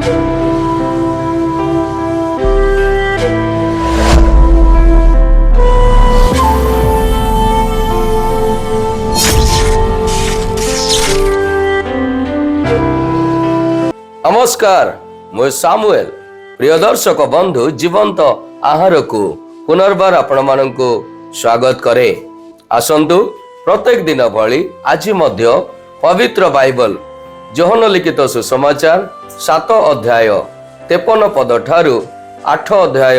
नमस्कार मु सामुएल प्रिय दर्शक बंधु जीवंत आहार को पुनर्बार आपण मानकु स्वागत करे। आसंतु प्रत्येक दिन भली आज मध्य पवित्र बाइबल जोहन लिखित सुसमाचार 7 अध्याय 53 पद ठारू 8 अध्याय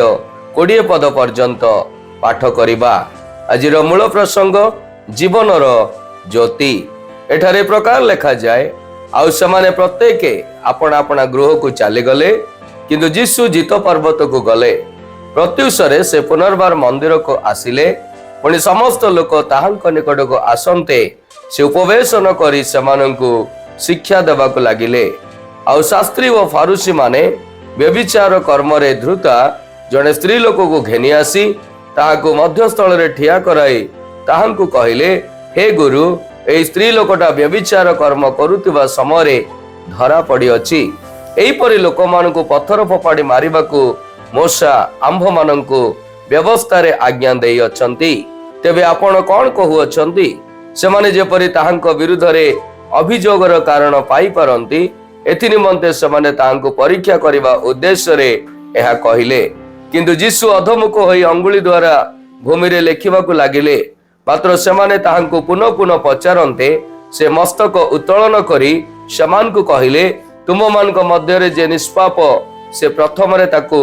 20 पद पर्यंत पाठ करिबा। आजिर मूल प्रसंग जीवनर ज्योति। एठारे प्रकार लेखा जाए आउ समाने प्रत्येक अपना अपना गृह को चली गले, किंतु जीशु जीत पर्वत को गले। प्रत्युषरे से पुनर्बार मंदिर को आसिले। पुणी समस्त लोक ताहांक निकट को आसंते से उपवेशन करी सेमानंकु शिक्षा देवा को लागिले। आउ शास्त्री व फारुसी माने व्यभिचार कर्म रे धृता जने स्त्री लोक को घेनी आसी ताहाकु मध्यस्थल रे ठिया कराई ताहांकु कहिले, हे गुरु, ए स्त्री लोकटा व्यभिचार कर्म करुतिबा समय धरा पड़ी अछि। एहीपरि लोक मानकु पत्थर फोपाड़ी मारिबाकु मूसा आंभ मानकु व्यवस्था रे आज्ञा देई अछंती। तेबे आपण कोन कहू अछंती? सेमाने जेपरि ताहांक विरुद्ध रे अभियोगर कारण पाई परंती, एथि निमंते सेमाने ताहांकु परीक्षा करिबा उद्देश्य रे एहा कहिले। किंतु जीशु अधमुख होई अंगुली द्वारा भूमि रे लेखिबाकु लागिले। मात्र सेमाने ताहांकु पुनः पुनः पचारन्ते। से मस्तक उत्तोलन करी सेमानकु कहिले, तुम मानक मध्य रे जे निष्पाप से प्रथम रे ताकु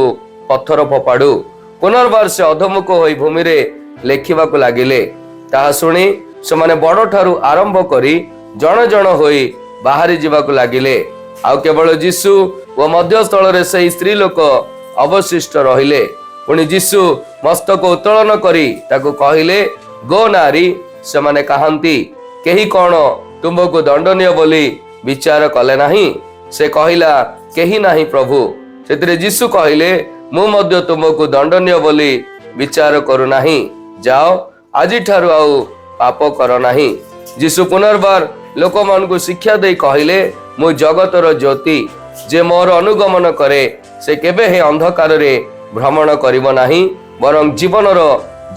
पत्थर फोपाडु। पुनर्बार से अधमुख होई भूमि रे लेखिबाकु लागिले। ताहा सुनी सेमाने बड़ ठारू आरंभ करी जण जण होई बाहरी जीवाकु लागिले। आउ केवल जीशु व मध्यस्थल रे से स्त्री लोक अवशिष्ट रहिले। पुणी जीशु मस्तक उत्तोलन करी ताकु कहिले, गो नारी, सेमाने कहांती केही कोन तुमको दंडनीय बोली विचार कले नाही? से कहिला, केही नाही प्रभु। सेतिरे जीशु कहिले, मु मध्य तुमको दंडनीय बोली विचार करू नाही। जाओ, आजि ठारू आउ पाप कर नाही। जीशु पुनर्बार लोक मानकु शिक्षा देई कहिले, मु जगतर ज्योति, जे मोर अनुगमन करे से केबे हे अंधकार रे भ्रमण करिवो नाही, बरं जीवनर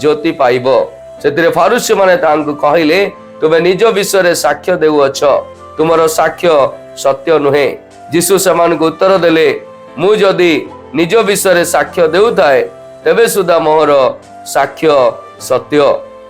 ज्योति पाइबो। सेतिरे फारुसी माने तांकु कहिले, तुमे निज विषय रे साक्ष्य देउअछ, तुमर साक्ष्य सत्य नुहे। जीशु सेमानकु उत्तर देले, मु जदि निज विषय रे साक्ष्य देउथाए तेबे सुधा मोहर साक्ष्य सत्य,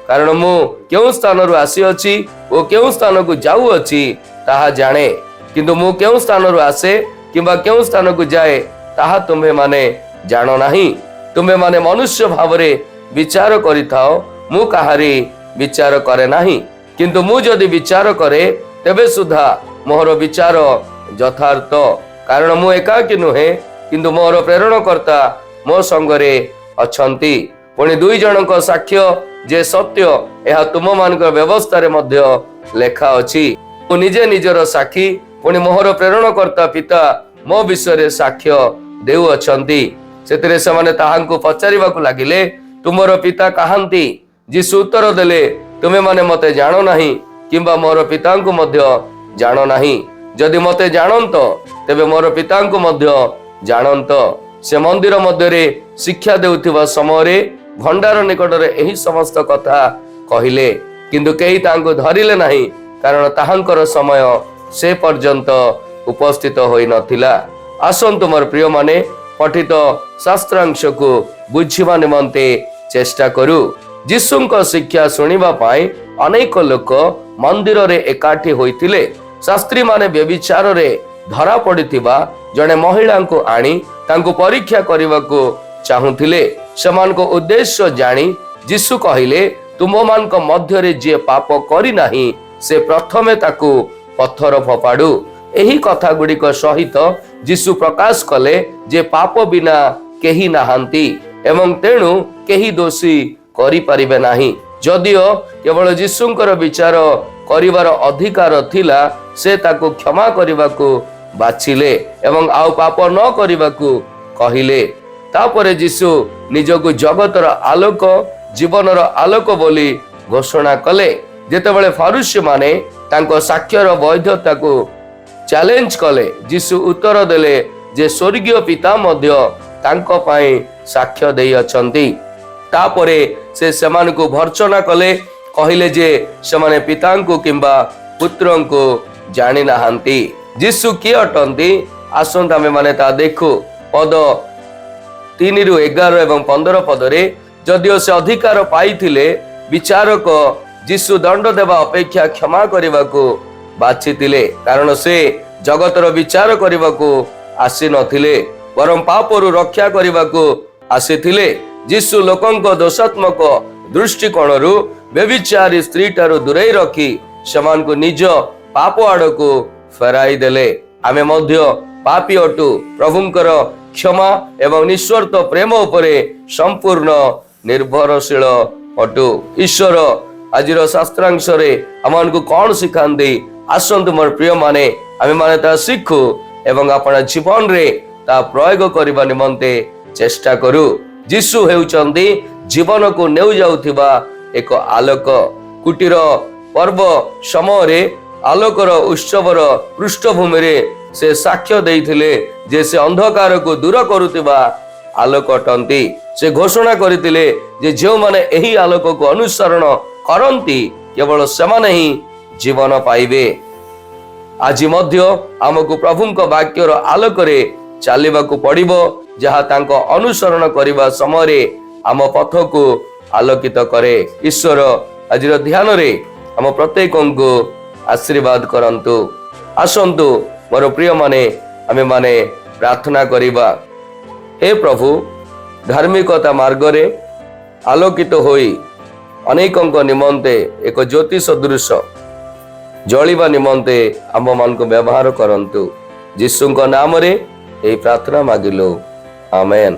कारण मु केउ स्थान रु आसी अछि ओ केउ स्थान को जाउ अछि ताहा जाने। किंतु मु केउ स्थान रु आसे किबा केउ स्थान को जाए ताहा तुम्हे माने जानो नाही। तुम्हे माने मनुष्य भाव रे विचार करिथाओ, मु काहारी विचार करे नाही। किंतु मु जदि विचार करे तेबे सुधा मोहर विचार यथार्थ, कारण मु एकाकी नुहे, किंतु मोर प्रेरणकर्ता मो संगरे अछंती। पुणी दुई जनक साक्ष्य जे सत्य एहा तुम मानक व्यवस्था रे मध्य लेखा अछि। मु निजे निजर साक्षी, पुणी मोहर प्रेरणकर्ता पिता मो विषय रे साक्ष्य देउ अछंती। सेतिरे सेमाने ताहांकु पचारिबाकु लागिले, तुमर पिता कहांती? जीशु उत्तर देले, तुमे माने मते जानो नाही किंबा मोर पितांकु मध्य जानो नाही। जदि मते जानंत तेबे मोर पितांकु मध्य जानंत। से मंदिर मध्य रे शिक्षा देउथिबा समय रे भंडार निकट रे एही समस्त कथा कहिले, किंतु केही तांकु धरिले नाही, कारण ताहांकर समय से पर्यंत उपस्थित होई नथिला। आसंतु मोर प्रिय माने पठित शास्त्रांश को बुझिबा निमंते चेष्टा करू। जीशुंक शिक्षा सुनिबा पाई अनेक लोक मंदिर रे एकाठी होइतिले। शास्त्री माने व्यभिचार रे धरा पड़िथिबा जने महिला को आनी तांको परीक्षा करिबाको चाहुथिले। समानको उद्देश्य जानी जीशु कहिले, तुम मानक मध्य रे जे पाप करी नाही से प्रथमे ताकू पत्थर फोपाडू। एही कथा गुड़िक सहित जीशु प्रकाश कले जे पाप बिना केही नाहांती एवं तेणु केही दोषी करि परिबे नाही। जदियो केवल जीशुंकर विचार करिवार अधिकार थिला, से ताकू क्षमा करिबाकू बाछिले एवं आउ पाप न करिबाकू कहिले। तापरे जीशु निजको जगतर आलोक जीवनर आलोक बोली घोषणा कले। जेतेबेले फारुसी माने तांको साक्ष्यर वैधता को चैलेंज कले, जीशु उत्तर देले ଯେ ସ୍ୱର୍ଗୀୟ ପିତା ମଧ୍ୟ ତାଙ୍କ ପାଇଁ ସାକ୍ଷ୍ୟ ଦେଇ ଅଛନ୍ତି। ତାପରେ ସେ ସେମାନଙ୍କୁ ଭର୍ତ୍ସନା କଲେ, କହିଲେ ଯେ ସେମାନେ ପିତାଙ୍କୁ କିମ୍ବା ପୁତ୍ରଙ୍କୁ ଜାଣି ନାହାନ୍ତି। ଯୀଶୁ କିଏ ଅଟନ୍ତି? ଆସନ୍ତୁ ଆମେ ମାନେ ତା ଦେଖୁ। ପଦ 3ରୁ 11 ଏବଂ 15 ପଦରେ, ଯଦିଓ ସେ ଅଧିକାର ପାଇଥିଲେ, ବିଚାରକ ଯୀଶୁ ଦଣ୍ଡ ଦେବା ଅପେକ୍ଷା କ୍ଷମା କରିବାକୁ ବାଛିଥିଲେ, କାରଣ ସେ ଜଗତର ବିଚାର କରିବାକୁ ଆସିନଥିଲେ, ବରଂ ପାପରୁ ରକ୍ଷା କରିବାକୁ ଆସିଥିଲେ। ଯୀଶୁ ଲୋକଙ୍କ ଦୋଷାତ୍ମକ ଦୃଷ୍ଟିକୋଣରୁ ବ୍ୟଭିଚାରୀ ସ୍ତ୍ରୀ ଠାରୁ ଦୂରେଇ ରଖି ସେମାନଙ୍କୁ ନିଜ ପାପ ଆଡକୁ ଫେରାଇ ଦେଲେ। ଆମେ ମଧ୍ୟ ପାପୀ ଅଟୁ, ପ୍ରଭୁଙ୍କର କ୍ଷମା ଏବଂ ନିଃସ୍ୱାର୍ଥ ପ୍ରେମ ଉପରେ ସମ୍ପୂର୍ଣ୍ଣ ନିର୍ଭରଶୀଳ ଅଟୁ। ଈଶ୍ୱର ଆଜିର ଶାସ୍ତ୍ରାଂଶରେ ଆମମାନଙ୍କୁ କଣ ଶିଖାନ୍ତି? ଆସନ୍ତୁ ମୋର ପ୍ରିୟ ମାନେ, ଆମେ ମାନେ ତାହା ଶିଖୁ ଏବଂ ଆପଣ ଜୀବନରେ ତାହା ପ୍ରୟୋଗ କରିବା ନିମନ୍ତେ ଚେଷ୍ଟା କରୁ। ଯୀଶୁ ହେଉଛନ୍ତି ଜୀବନକୁ ନେଉ ଯାଉଥିବା ଏକ ଆଲୋକ। କୁଟୀର ପର୍ବ ସମୟରେ ଆଲୋକର ଉତ୍ସବର ପୃଷ୍ଠଭୂମିରେ ସେ ସାକ୍ଷ୍ୟ ଦେଇଥିଲେ ଯେ ସେ ଅନ୍ଧକାରକୁ ଦୂର କରୁଥିବା ଆଲୋକ ଅଟନ୍ତି। ସେ ଘୋଷଣା କରିଥିଲେ ଯେ ଯେଉଁମାନେ ଏହି ଆଲୋକକୁ ଅନୁସରଣ କରନ୍ତି କେବଳ ସେମାନେ ହିଁ ଜୀବନ ପାଇବେ। ଆଜି ମଧ୍ୟ ଆମକୁ ପ୍ରଭୁଙ୍କ ବାକ୍ୟର ଆଲୋକରେ ଚାଲିବାକୁ ପଡିବ, ଯାହା ତାଙ୍କ ଅନୁସରଣ କରିବା ସମୟରେ ଆମ ପଥକୁ ଆଲୋକିତ କରେ। ଈଶ୍ୱର ଆଜିର ଧ୍ୟାନରେ ଆମ ପ୍ରତ୍ୟେକଙ୍କୁ ଆଶୀର୍ବାଦ କରନ୍ତୁ। ଆସନ୍ତୁ ମୋର ପ୍ରିୟ ମାନେ, ଆମେ ମାନେ ପ୍ରାର୍ଥନା କରିବା। ହେ ପ୍ରଭୁ, ଧାର୍ମିକତା ମାର୍ଗରେ ଆଲୋକିତ ହୋଇ ଅନେକଙ୍କ ନିମନ୍ତେ ଏକ ଜ୍ୟୋତି ସଦୃଶ ଜଳିବା ନିମନ୍ତେ ଆମମାନଙ୍କୁ ବ୍ୟବହାର କରନ୍ତୁ। ଯୀଶୁଙ୍କ ନାମରେ ଏହି ପ୍ରାର୍ଥନା ମାଗିଲୁ, ଆମେନ୍।